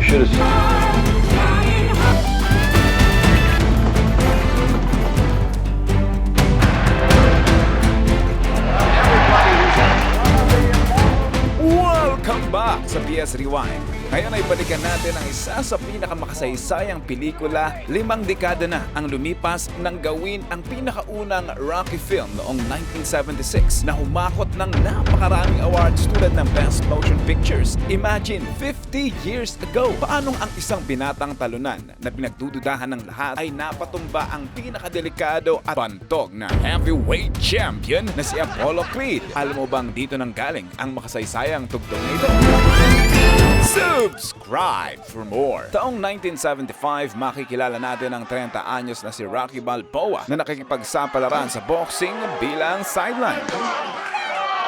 should have. Welcome back sa PS Rewind. Ngayon ay balikan natin ang isa sa pinakamakasaysayang pelikula. 5 dekada na ang lumipas nang gawin ang pinakaunang Rocky film noong 1976 na humakot ng napakaraming awards tulad ng Best Motion Pictures. Imagine, 50 years ago, paanong ang isang binatang talunan na pinagdududahan ng lahat ay napatumba ang pinakadelikado at bantog na heavyweight champion na si Apollo Creed. Alam mo bang dito nang galing ang makasaysayang tugtog na ito? Subscribe for more! Taong 1975, makikilala natin ang 30 anyos na si Rocky Balboa na nakikipagsapalaran sa boxing bilang sideline.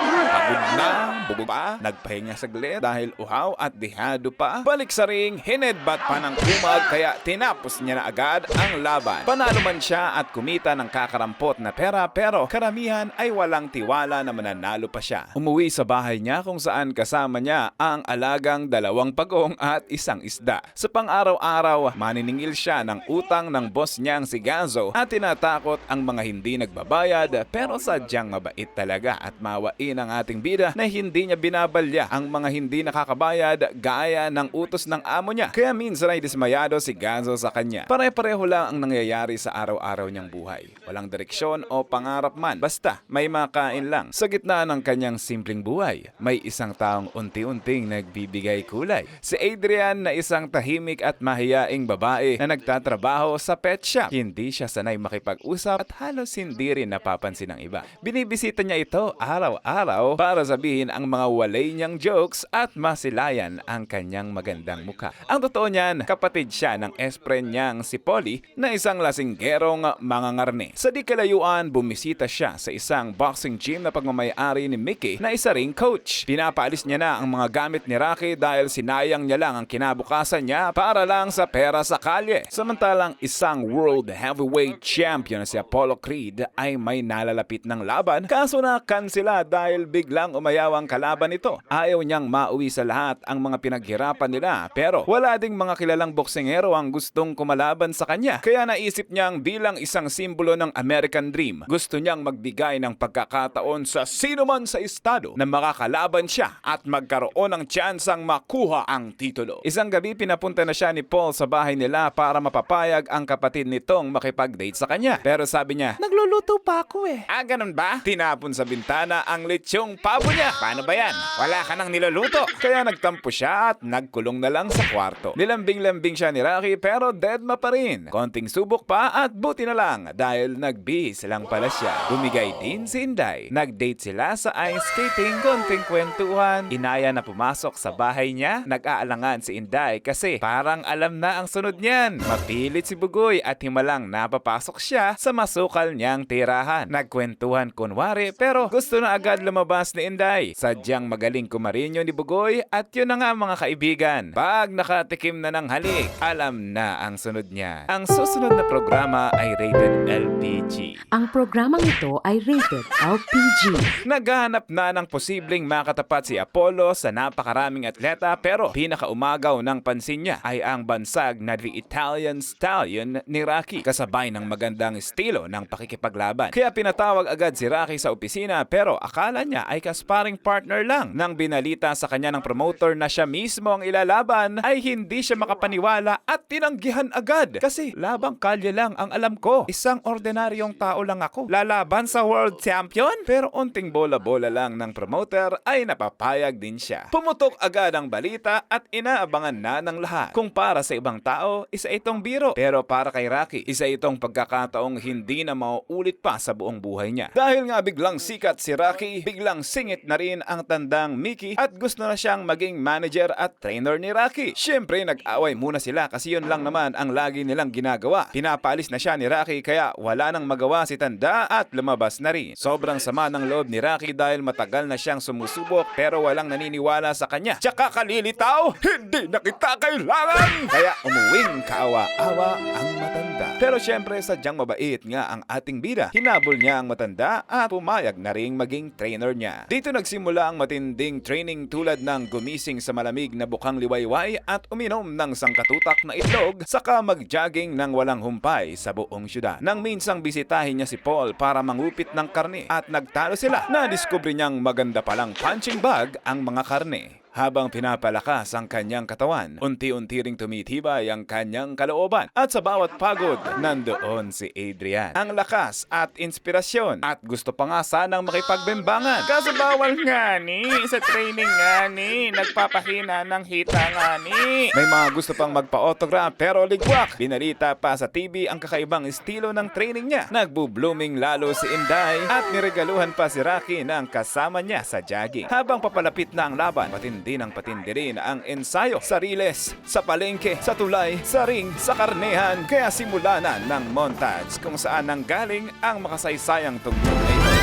Pagod na, bubo pa, nagpahinga saglit dahil uhaw at dihado pa. Balik sa ring, hinedbat pa ng kumag kaya tinapos niya na agad ang laban. Panalo man siya at kumita ng kakarampot na pera pero karamihan ay walang tiwala na mananalo pa siya. Umuwi sa bahay niya kung saan kasama niya ang alagang 2 pagong at 1 isda. Sa pang-araw-araw, maniningil siya ng utang ng boss niyang si Ganzo at tinatakot ang mga hindi nagbabayad pero sadyang mabait talaga at mawain ang ating bida na hindi niya binabalya ang mga hindi nakakabayad gaya ng utos ng amo niya. Kaya minsan ay dismayado si Ganzo sa kanya. Pare-pareho lang ang nangyayari sa araw-araw niyang buhay. Walang direksyon o pangarap man. Basta may makain lang. Sa gitna ng kanyang simpleng buhay, may isang taong unti-unting nagbibigay kulay. Si Adrian na isang tahimik at mahiyaing babae na nagtatrabaho sa pet shop. Hindi siya sanay makipag-usap at halos hindi rin napapansin ng iba. Binibisita niya ito araw-araw para sabihin ang mga walay niyang jokes at masilayan ang kanyang magandang mukha. Ang totoo niyan, kapatid siya ng espren niyang si Polly na isang lasinggerong mangangarne. Sa di kalayuan, bumisita siya sa isang boxing gym na pagmamayari ni Mickey na isa ring coach. Pinapaalis niya na ang mga gamit ni Rocky dahil sinayang niya lang ang kinabukasan niya para lang sa pera sa kalye. Samantalang isang world heavyweight champion na si Apollo Creed ay may nalalapit ng laban kaso na kansela dahil biglang umayaw ang kalaban nito. Ayaw niyang mauwi sa lahat ang mga pinaghirapan nila pero wala ding mga kilalang boksingero ang gustong kumalaban sa kanya. Kaya naisip niyang bilang isang simbolo ng American Dream, gusto niyang magbigay ng pagkakataon sa sino man sa estado na makakalaban siya at magkaroon ng tsansang makuha ang titulo. Isang gabi pinapunta na siya ni Paul sa bahay nila para mapapayag ang kapatid nitong makipag-date sa kanya. Pero sabi niya, nagluluto pa ako eh. Ah, ganun ba? Tinapon sa bintana ang lechong pabo niya. Paano ba yan? Wala ka nang niluluto. Kaya nagtampo siya at nagkulong na lang sa kwarto. Nilambing-lambing siya ni Rocky pero deadma pa rin. Konting subok pa at buti na lang dahil nagbihis lang pala siya. Bumigay din si Inday. Nag-date sila sa ice skating, konting kwentuhan. Inaya na pumasok sa bahay niya. Nag-aalangan si Inday kasi parang alam na ang sunod niyan. Mapilit si Bugoy at himalang napapasok siya sa masukal niyang tirahan. Nagkwentuhan kunwari pero gusto na agad lumabas ni Inday. Sadyang magaling kumarinyo ni Bugoy at yun na nga mga kaibigan. Pag nakatikim na ng halik, alam na ang sunod niya. Ang susunod na programa ay rated LPG. Ang programang ito ay rated LPG. Naghahanap na ng posibleng makatapat si Apollo sa napakaraming atleta pero pinakaumagaw ng pansin niya ay ang bansag na The Italian Stallion ni Rocky kasabay ng magandang estilo ng pakikipaglaban. Kaya pinatawag agad si Rocky sa opisina pero akala niya ay kasparing partner lang. Nang binalita sa kanya ng promoter na siya mismo ang ilalaban ay hindi siya makapaniwala at tinanggihan agad. Kasi labang kalye lang ang alam ko. Isang ordinaryong tao lang ako. Lalaban sa world champion? Pero unting bola-bola lang ng promoter ay napapayag din siya. Pumutok agad ang balita at inaabangan na ng lahat. Kung para sa ibang tao, isa itong biro. Pero para kay Rocky, isa itong pagkakataong hindi na mauulit pa sa buong buhay niya. Dahil nga biglang sikat si Rocky, biglang singit na rin ang tandang Mickey at gusto na siyang maging manager at trainer ni Rocky. Siyempre nag-away muna sila kasi yun lang naman ang lagi nilang ginagawa. Pinapaalis na siya ni Rocky kaya wala nang magawa si Tanda at lumabas na rin. Sobrang sama ng loob ni Rocky dahil matagal na siyang sumusubok pero walang naniniwala sa kanya. Tsaka kalilitaw, hindi na kita kailangan! Kaya umuwing kaawa-awa ang matanda. Pero siyempre sadyang mabait nga ang ating bida. Hinabol niya ang matanda at pumayag na ring maging trainer trainer niya. Dito nagsimula ang matinding training tulad ng gumising sa malamig na bukang liwayway at uminom ng sangkatutak na itlog saka mag-jogging ng walang humpay sa buong syudad. Nang minsang bisitahin niya si Paul para mangupit ng karne at nagtalo sila, nadiskubre niyang maganda palang punching bag ang mga karne. Habang pinapalakas ang kanyang katawan, unti-unti ring tumitibay ang kanyang kalooban. At sa bawat pagod, nandoon si Adrian. Ang lakas at inspirasyon at gusto pa nga sanang makipagbembangan. Kaso bawal nga ni, sa training nga ni, nagpapahina ng hita nga ni. May mga gusto pang magpa-autograph pero ligwak. Binalita pa sa TV ang kakaibang estilo ng training niya. Nagbo-blooming lalo si Inday at niregaluhan pa si Rocky ng kasama niya sa jogging. Habang papalapit na ang laban, patindi ng patindi rin ang ensayo sa riles, sa palengke, sa tulay, sa ring, sa karnehan. Kaya simula na ng montage kung saan nanggaling ang makasaysayang tugtog na ito.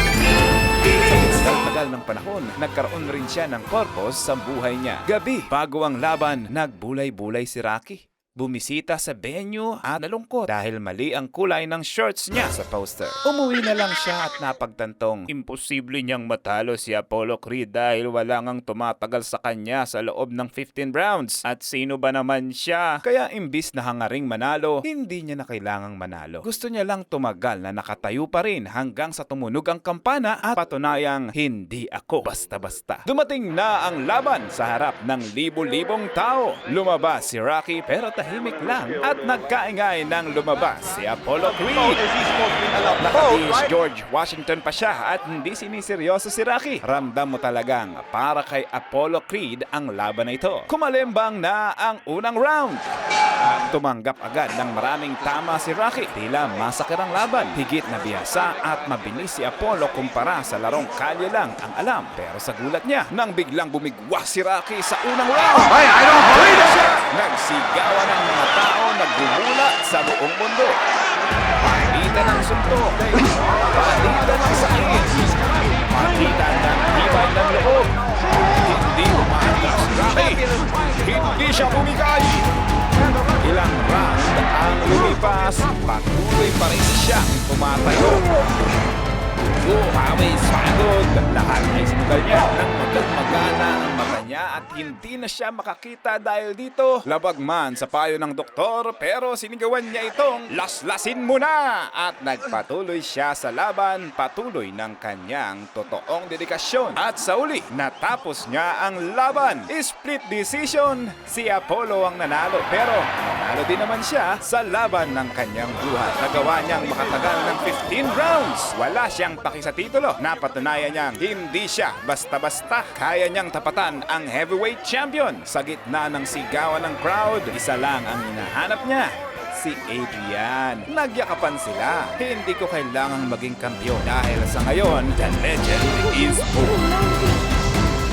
Sa tagal ng panahon, nagkaroon rin siya ng purpose sa buhay niya. Gabi, bago ang laban, nagbulay-bulay si Rocky. Bumisita sa venue at nalungkot dahil mali ang kulay ng shorts niya sa poster. Umuwi na lang siya at napagtantong imposible niyang matalo si Apollo Creed dahil wala ngang tumatagal sa kanya sa loob ng 15 rounds. At sino ba naman siya? Kaya imbis na hangaring manalo, hindi niya na kailangang manalo. Gusto niya lang tumagal na nakatayo pa rin hanggang sa tumunog ang kampana at patunayang hindi ako basta-basta. Dumating na ang laban sa harap ng libo-libong tao. Lumabas si Rocky pero tahimik lang at nagkaingay ng lumabas si Apollo Creed. Nakatiis George Washington pa siya at hindi siniseryoso si Rocky. Ramdam mo talagang para kay Apollo Creed ang laban na ito. Kumalimbang na ang unang round. Tumanggap agad ng maraming tama si Rocky. Tila masakir ang laban. Higit na bihasa at mabilis si Apollo kumpara sa larong kalye lang ang alam. Pero sa gulat niya, nang biglang bumigwas si Rocky sa unang round. Nagsigawan ng mga tao nagbumula sa buong mundo. Palitan ng suntok, palitan ng sakit, palitan ng tibay ng loob. Hindi umaangas si Rocky. Hindi siya bumigay. Ilang round ang lumipas, patuloy pa rin siyang tumatayo. Pawis, pagod, lahat ay sinugal niya nang magana ang mata niya at hindi na siya makakita dahil dito. Labag man sa payo ng doktor pero sinigawan niya itong laslasin mo na at nagpatuloy siya sa laban, patuloy ng kanyang totoong dedikasyon. At sa uli, natapos niya ang laban. Split decision, si Apollo ang nanalo pero nanalo din naman siya sa laban ng kanyang buhay. Nagawa niyang makatagal ng 15 rounds. Wala siyang sa titulo. Napatunayan niyang hindi siya basta-basta. Kaya niyang tapatan ang heavyweight champion. Sa gitna ng sigawan ng crowd, isa lang ang hinahanap niya. Si Adrian. Nagyakapan sila. Hindi ko kailangang maging kampiyon dahil sa ngayon, the legend is born.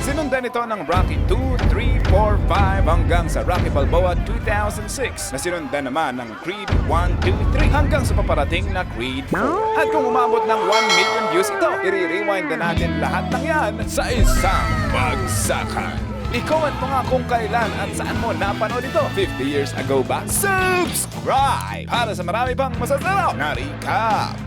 Sinundan ito ng Rocky 2, 3, 4, 5 hanggang sa Rocky Balboa 2006 na sinundan naman ng Creed 1, 2, 3 hanggang sa paparating na Creed 4. At kung umabot ng 1 million views ito, i-rewind na natin lahat ng yan sa isang bagsakan. I-comment mo nga kung kailan at saan mo napanood ito. 50 years ago ba? Subscribe! Para sa marami pang masasarap na recap!